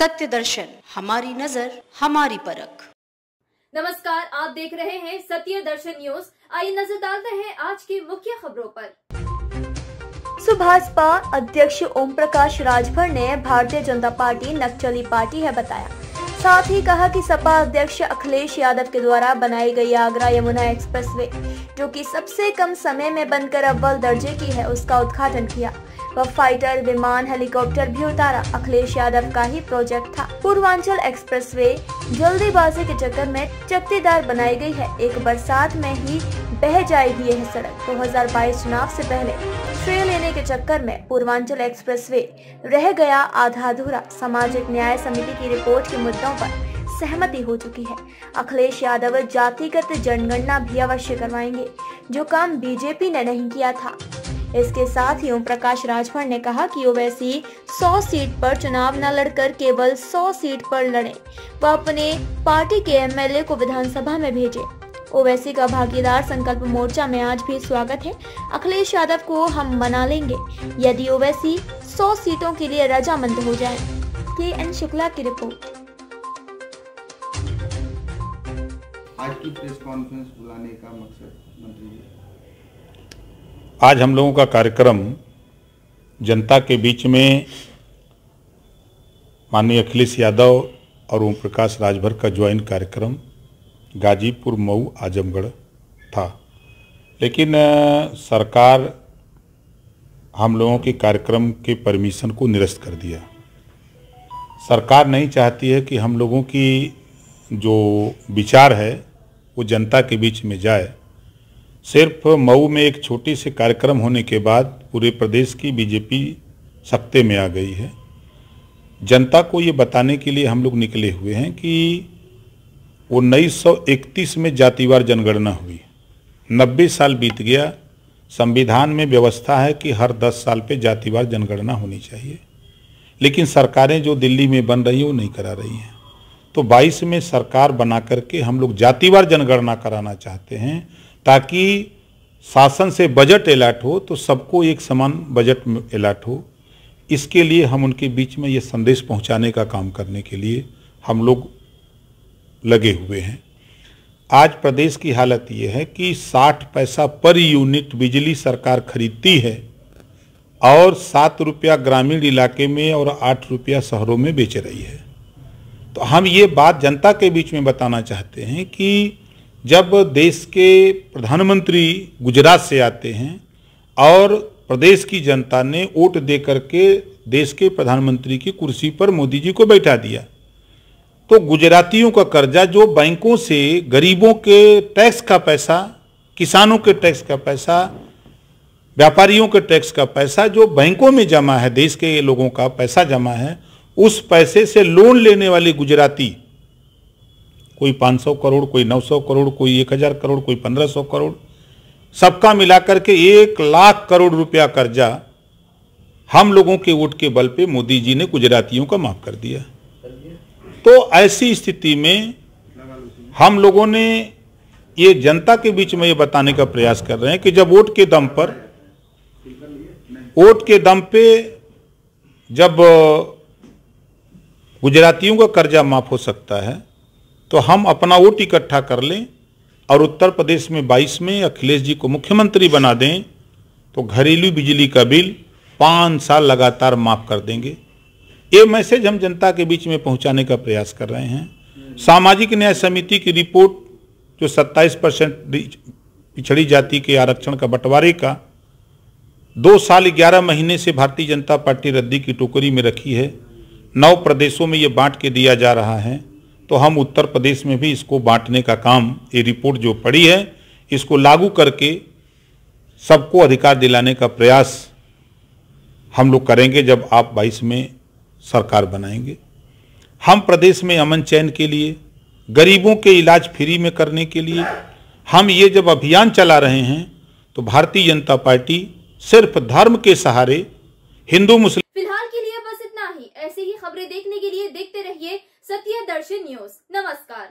सत्य दर्शन, हमारी नजर, हमारी परख। नमस्कार, आप देख रहे हैं सत्य दर्शन न्यूज। आइए नजर डालते हैं आज की मुख्य खबरों पर। सुभाषपा अध्यक्ष ओम प्रकाश राजभर ने भारतीय जनता पार्टी नक्सली पार्टी है बताया। साथ ही कहा कि सपा अध्यक्ष अखिलेश यादव के द्वारा बनाई गई आगरा यमुना एक्सप्रेसवे, जो कि सबसे कम समय में बनकर अव्वल दर्जे की है, उसका उद्घाटन किया। वह फाइटर विमान हेलीकॉप्टर भी उतारा। अखिलेश यादव का ही प्रोजेक्ट था। पूर्वांचल एक्सप्रेसवे जल्दीबाजी के चक्कर में चकत्तीदार बनाई गई है। एक बरसात में ही बह जाएगी यह सड़क। 2022 चुनाव से पहले श्रेय लेने के चक्कर में पूर्वांचल एक्सप्रेसवे रह गया आधा अधूरा। सामाजिक न्याय समिति की रिपोर्ट के मुद्दों पर सहमति हो चुकी है। अखिलेश यादव जातिगत जनगणना भी अवश्य करवाएंगे, जो काम बीजेपी ने नहीं किया था। इसके साथ ही ओम प्रकाश राजभर ने कहा कि ओवैसी 100 सीट पर चुनाव न लड़कर केवल 100 सीट पर लड़े। वह अपने पार्टी के एमएलए को विधानसभा में भेजे। ओवैसी का भागीदार संकल्प मोर्चा में आज भी स्वागत है। अखिलेश यादव को हम मना लेंगे यदि ओवैसी 100 सीटों के लिए रजामंद हो जाए। KN शुक्ला की रिपोर्ट। आज की प्रेस कॉन्फ्रेंस बुलाने का मकसद मंत्री जी? आज हम लोगों का कार्यक्रम जनता के बीच में माननीय अखिलेश यादव और ओम प्रकाश राजभर का ज्वाइंट कार्यक्रम गाजीपुर, मऊ, आजमगढ़ था। लेकिन सरकार हम लोगों के कार्यक्रम के परमिशन को निरस्त कर दिया। सरकार नहीं चाहती है कि हम लोगों की जो विचार है वो जनता के बीच में जाए। सिर्फ मऊ में एक छोटी से कार्यक्रम होने के बाद पूरे प्रदेश की बीजेपी सत्ते में आ गई है। जनता को ये बताने के लिए हम लोग निकले हुए हैं कि 1931 में जातिवार जनगणना हुई। 90 साल बीत गया। संविधान में व्यवस्था है कि हर 10 साल पे जातिवार जनगणना होनी चाहिए, लेकिन सरकारें जो दिल्ली में बन रही हैं वो नहीं करा रही हैं। तो 22 में सरकार बना करके हम लोग जातिवार जनगणना कराना चाहते हैं, ताकि शासन से बजट अलॉट हो तो सबको एक समान बजट अलॉट हो। इसके लिए हम उनके बीच में ये संदेश पहुंचाने का काम करने के लिए हम लोग लगे हुए हैं। आज प्रदेश की हालत ये है कि 60 पैसा पर यूनिट बिजली सरकार खरीदती है और 7 रुपया ग्रामीण इलाके में और 8 रुपया शहरों में बेच रही है। तो हम ये बात जनता के बीच में बताना चाहते हैं कि जब देश के प्रधानमंत्री गुजरात से आते हैं और प्रदेश की जनता ने वोट दे करके देश के प्रधानमंत्री की कुर्सी पर मोदी जी को बैठा दिया, तो गुजरातियों का कर्जा जो बैंकों से गरीबों के टैक्स का पैसा, किसानों के टैक्स का पैसा, व्यापारियों के टैक्स का पैसा जो बैंकों में जमा है, देश के लोगों का पैसा जमा है, उस पैसे से लोन लेने वाले गुजराती, कोई 500 करोड़, कोई 900 करोड़, कोई 1000 करोड़, कोई 1500 करोड़, सबका मिलाकर के 1 लाख करोड़ रुपया कर्जा हम लोगों के वोट के बल पे मोदी जी ने गुजरातियों का माफ कर दिया। तो ऐसी स्थिति में हम लोगों ने ये जनता के बीच में ये बताने का प्रयास कर रहे हैं कि जब वोट के दम पे जब गुजरातियों का कर्जा माफ हो सकता है, तो हम अपना वोट इकट्ठा कर लें और उत्तर प्रदेश में 22 में अखिलेश जी को मुख्यमंत्री बना दें, तो घरेलू बिजली का बिल 5 साल लगातार माफ कर देंगे। ये मैसेज हम जनता के बीच में पहुंचाने का प्रयास कर रहे हैं। सामाजिक न्याय समिति की रिपोर्ट जो 27% पिछड़ी जाति के आरक्षण का बंटवारे का 2 साल 11 महीने से भारतीय जनता पार्टी रद्दी की टोकरी में रखी है। 9 प्रदेशों में ये बांट के दिया जा रहा है, तो हम उत्तर प्रदेश में भी इसको बांटने का काम, ये रिपोर्ट जो पड़ी है, इसको लागू करके सबको अधिकार दिलाने का प्रयास हम लोग करेंगे जब आप 22 में सरकार बनाएंगे। हम प्रदेश में अमन चैन के लिए, गरीबों के इलाज फ्री में करने के लिए हम ये जब अभियान चला रहे हैं, तो भारतीय जनता पार्टी सिर्फ धर्म के सहारे हिंदू मुस्लिम। फिलहाल के लिए बस इतना ही। ऐसी ही खबरें देखने के लिए देखते रहिए सत्य दर्शन न्यूज। नमस्कार।